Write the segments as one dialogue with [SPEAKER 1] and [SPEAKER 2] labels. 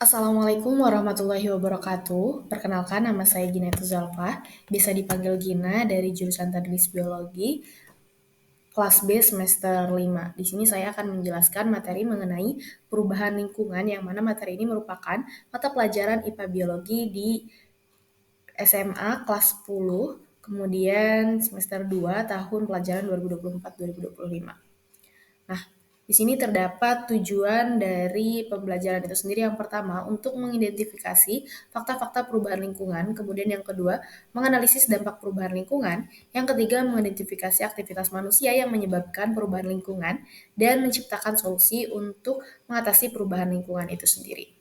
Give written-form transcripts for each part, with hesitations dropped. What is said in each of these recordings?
[SPEAKER 1] Assalamualaikum warahmatullahi wabarakatuh. Perkenalkan, nama saya Gina Tuzalfa, bisa dipanggil Gina dari jurusan Tadlis Biologi, kelas B semester 5. Di sini saya akan menjelaskan materi mengenai perubahan lingkungan, yang mana materi ini merupakan mata pelajaran IPA Biologi di SMA kelas 10, kemudian semester 2 tahun pelajaran 2024-2025. Nah, di sini terdapat tujuan dari pembelajaran itu sendiri. Yang pertama, untuk mengidentifikasi fakta-fakta perubahan lingkungan. Kemudian yang kedua, menganalisis dampak perubahan lingkungan. Yang ketiga, mengidentifikasi aktivitas manusia yang menyebabkan perubahan lingkungan dan menciptakan solusi untuk mengatasi perubahan lingkungan itu sendiri.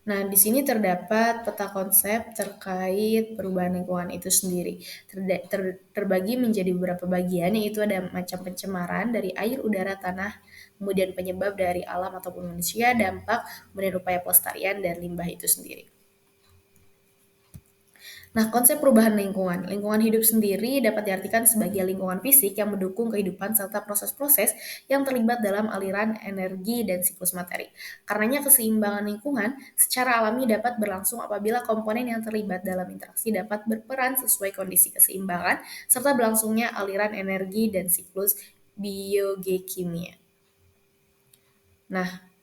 [SPEAKER 1] Nah, di sini terdapat peta konsep terkait perubahan lingkungan itu sendiri. Terbagi menjadi beberapa bagian, yaitu ada macam pencemaran dari air, udara, tanah, kemudian penyebab dari alam ataupun manusia, dampak, kemudian upaya pelestarian, dan limbah itu sendiri. Nah, konsep perubahan lingkungan. Lingkungan hidup sendiri dapat diartikan sebagai lingkungan fisik yang mendukung kehidupan serta proses-proses yang terlibat dalam aliran energi dan siklus materi. Karenanya keseimbangan lingkungan secara alami dapat berlangsung apabila komponen yang terlibat dalam interaksi dapat berperan sesuai kondisi keseimbangan serta berlangsungnya aliran energi dan siklus biogeokimia. Nah,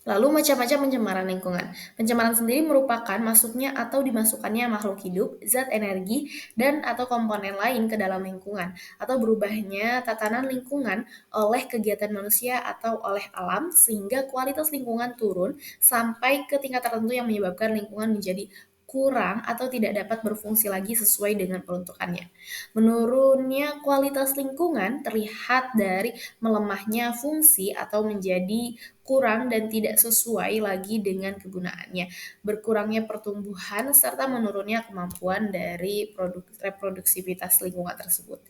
[SPEAKER 1] lalu macam-macam pencemaran lingkungan. Pencemaran sendiri merupakan masuknya atau dimasukkannya makhluk hidup, zat energi, dan atau komponen lain ke dalam lingkungan, atau berubahnya tatanan lingkungan oleh kegiatan manusia atau oleh alam, sehingga kualitas lingkungan turun sampai ke tingkat tertentu yang menyebabkan lingkungan menjadi kurang atau tidak dapat berfungsi lagi sesuai dengan peruntukannya. Menurunnya kualitas lingkungan terlihat dari melemahnya fungsi atau menjadi kurang dan tidak sesuai lagi dengan kegunaannya, berkurangnya pertumbuhan, serta menurunnya kemampuan dari reproduksivitas lingkungan tersebut.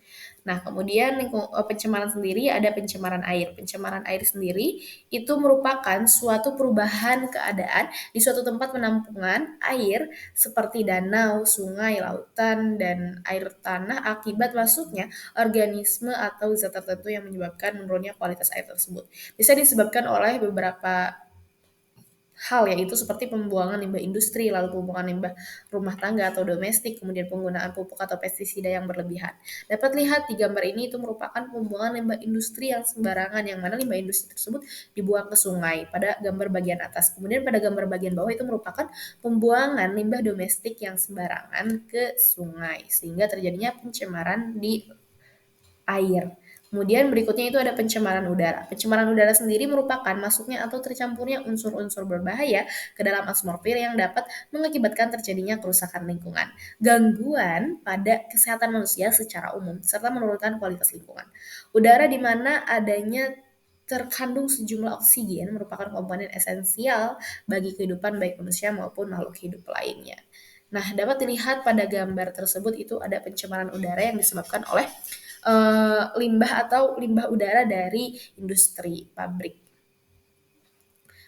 [SPEAKER 1] Nah, kemudian pencemaran sendiri ada pencemaran air. Pencemaran air sendiri itu merupakan suatu perubahan keadaan di suatu tempat penampungan air seperti danau, sungai, lautan, dan air tanah akibat masuknya organisme atau zat tertentu yang menyebabkan menurunnya kualitas air tersebut. Bisa disebabkan oleh beberapa hal, yaitu seperti pembuangan limbah industri, lalu pembuangan limbah rumah tangga atau domestik, kemudian penggunaan pupuk atau pestisida yang berlebihan. Dapat lihat di gambar ini itu merupakan pembuangan limbah industri yang sembarangan, yang mana limbah industri tersebut dibuang ke sungai pada gambar bagian atas. Kemudian pada gambar bagian bawah itu merupakan pembuangan limbah domestik yang sembarangan ke sungai, sehingga terjadinya pencemaran di air. Kemudian berikutnya itu ada pencemaran udara. Pencemaran udara sendiri merupakan masuknya atau tercampurnya unsur-unsur berbahaya ke dalam atmosfer yang dapat mengakibatkan terjadinya kerusakan lingkungan, gangguan pada kesehatan manusia secara umum, serta menurunkan kualitas lingkungan. Udara di mana adanya terkandung sejumlah oksigen merupakan komponen esensial bagi kehidupan baik manusia maupun makhluk hidup lainnya. Nah, dapat dilihat pada gambar tersebut itu ada pencemaran udara yang disebabkan oleh limbah atau limbah udara dari industri pabrik.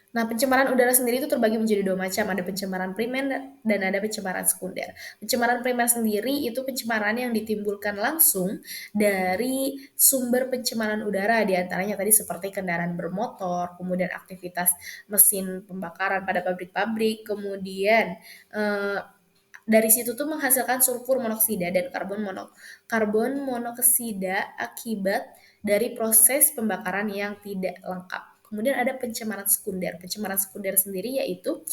[SPEAKER 1] Nah, pencemaran udara sendiri itu terbagi menjadi dua macam, ada pencemaran primer dan ada pencemaran sekunder. Pencemaran primer sendiri itu pencemaran yang ditimbulkan langsung dari sumber pencemaran udara, diantaranya tadi seperti kendaraan bermotor, kemudian aktivitas mesin pembakaran pada pabrik-pabrik, kemudian dari situ tuh menghasilkan sulfur monoksida dan karbon monoksida akibat dari proses pembakaran yang tidak lengkap. Kemudian ada pencemaran sekunder. Pencemaran sekunder sendiri yaitu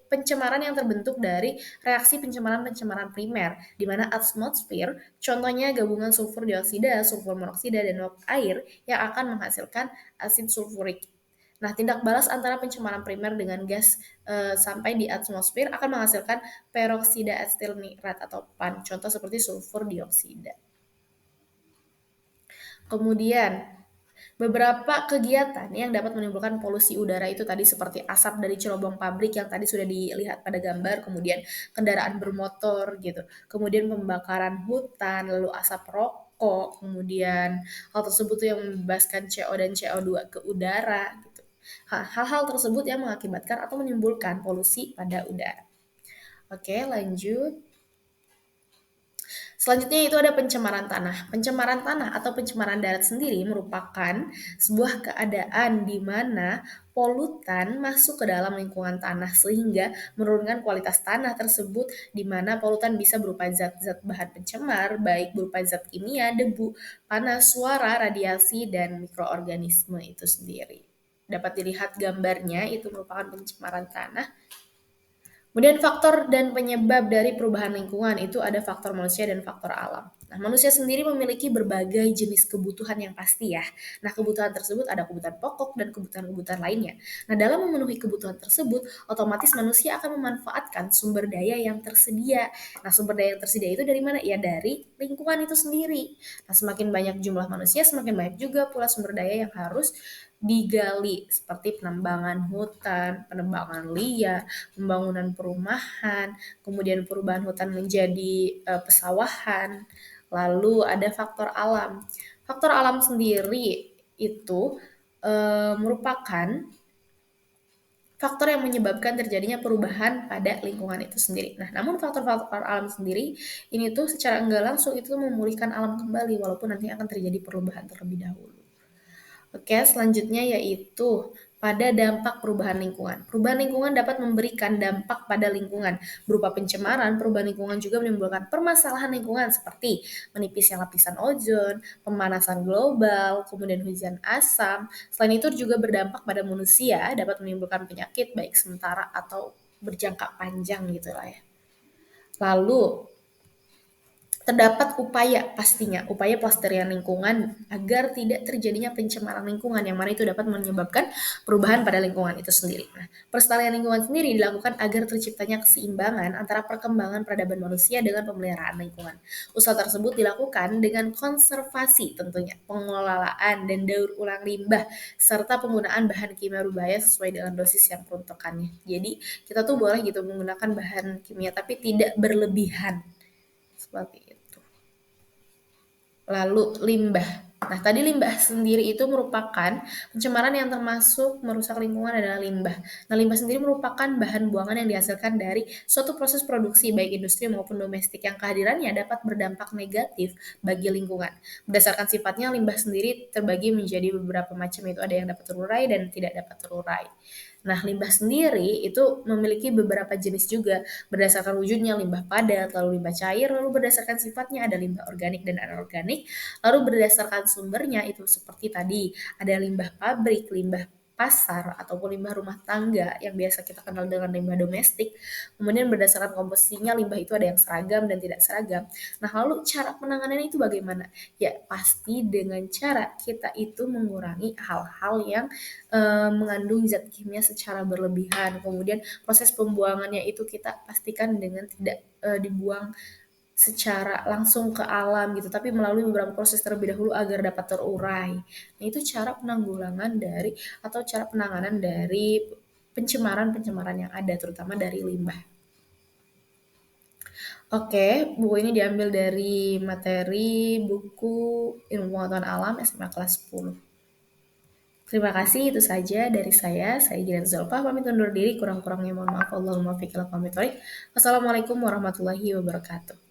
[SPEAKER 1] pencemaran yang terbentuk dari reaksi pencemaran-pencemaran primer, di mana atmosfer, contohnya gabungan sulfur dioksida, sulfur monoksida, dan uap air yang akan menghasilkan asid sulfurik. Nah, tindak balas antara pencemaran primer dengan gas sampai di atmosfer akan menghasilkan peroksida asetil nitrat atau PAN, contoh seperti sulfur dioksida. Kemudian, beberapa kegiatan yang dapat menimbulkan polusi udara itu tadi seperti asap dari cerobong pabrik yang tadi sudah dilihat pada gambar, kemudian kendaraan bermotor gitu, kemudian pembakaran hutan, lalu asap rokok, kemudian hal tersebut tuh yang membebaskan CO dan CO2 ke udara gitu. Hal-hal tersebut yang mengakibatkan atau menimbulkan polusi pada udara. Oke, lanjut. Selanjutnya itu ada pencemaran tanah. Pencemaran tanah atau pencemaran darat sendiri merupakan sebuah keadaan di mana polutan masuk ke dalam lingkungan tanah sehingga menurunkan kualitas tanah tersebut, di mana polutan bisa berupa zat-zat bahan pencemar baik berupa zat kimia, debu, panas, suara, radiasi, dan mikroorganisme itu sendiri. Dapat dilihat gambarnya, itu merupakan pencemaran tanah. Kemudian faktor dan penyebab dari perubahan lingkungan itu ada faktor manusia dan faktor alam. Nah, manusia sendiri memiliki berbagai jenis kebutuhan yang pasti ya. Nah, kebutuhan tersebut ada kebutuhan pokok dan kebutuhan-kebutuhan lainnya. Nah, dalam memenuhi kebutuhan tersebut, otomatis manusia akan memanfaatkan sumber daya yang tersedia. Nah, sumber daya yang tersedia itu dari mana? Ya, dari lingkungan itu sendiri. Nah, semakin banyak jumlah manusia, semakin banyak juga pula sumber daya yang harus digali, seperti penambangan hutan, penebangan liar, pembangunan perumahan, kemudian perubahan hutan menjadi pesawahan, lalu ada faktor alam. Faktor alam sendiri itu merupakan faktor yang menyebabkan terjadinya perubahan pada lingkungan itu sendiri. Nah, namun faktor-faktor alam sendiri ini tuh secara enggak langsung itu memulihkan alam kembali walaupun nanti akan terjadi perubahan terlebih dahulu. Oke, selanjutnya yaitu pada dampak perubahan lingkungan. Perubahan lingkungan dapat memberikan dampak pada lingkungan berupa pencemaran. Perubahan lingkungan juga menimbulkan permasalahan lingkungan seperti menipisnya lapisan ozon, pemanasan global, kemudian hujan asam. Selain itu juga berdampak pada manusia, dapat menimbulkan penyakit baik sementara atau berjangka panjang gitu lah ya. Lalu terdapat upaya pelestarian lingkungan agar tidak terjadinya pencemaran lingkungan yang mana itu dapat menyebabkan perubahan pada lingkungan itu sendiri. Nah, pelestarian lingkungan sendiri dilakukan agar terciptanya keseimbangan antara perkembangan peradaban manusia dengan pemeliharaan lingkungan. Usaha tersebut dilakukan dengan konservasi tentunya, pengelolaan dan daur ulang limbah serta penggunaan bahan kimia berbahaya sesuai dengan dosis yang peruntukannya. Jadi, kita tuh boleh gitu menggunakan bahan kimia tapi tidak berlebihan. Seperti itu. Lalu limbah. Nah, tadi limbah sendiri itu merupakan pencemaran yang termasuk merusak lingkungan adalah limbah. Nah, limbah sendiri merupakan bahan buangan yang dihasilkan dari suatu proses produksi baik industri maupun domestik yang kehadirannya dapat berdampak negatif bagi lingkungan. Berdasarkan sifatnya, limbah sendiri terbagi menjadi beberapa macam, yaitu ada yang dapat terurai dan tidak dapat terurai. Nah, limbah sendiri itu memiliki beberapa jenis juga berdasarkan wujudnya, limbah padat, lalu limbah cair, lalu berdasarkan sifatnya ada limbah organik dan anorganik, lalu berdasarkan sumbernya itu seperti tadi ada limbah pabrik, limbah pasar ataupun limbah rumah tangga yang biasa kita kenal dengan limbah domestik. Kemudian berdasarkan komposisinya limbah itu ada yang seragam dan tidak seragam. Nah, lalu cara penanganannya itu bagaimana? Ya, pasti dengan cara kita itu mengurangi hal-hal yang mengandung zat kimia secara berlebihan. Kemudian proses pembuangannya itu kita pastikan dengan tidak dibuang secara langsung ke alam gitu, tapi melalui beberapa proses terlebih dahulu agar dapat terurai. Nah, itu cara penanggulangan dari atau cara penanganan dari pencemaran-pencemaran yang ada, terutama dari limbah. Oke, buku ini diambil dari materi buku Ilmu Pengetahuan Alam SMA kelas 10. Terima kasih, itu saja dari saya. Saya Jidan Zulfa, pamit undur diri. Kurang-kurangnya mohon maaf. Allahumma fiqh. Wassalamualaikum warahmatullahi wabarakatuh.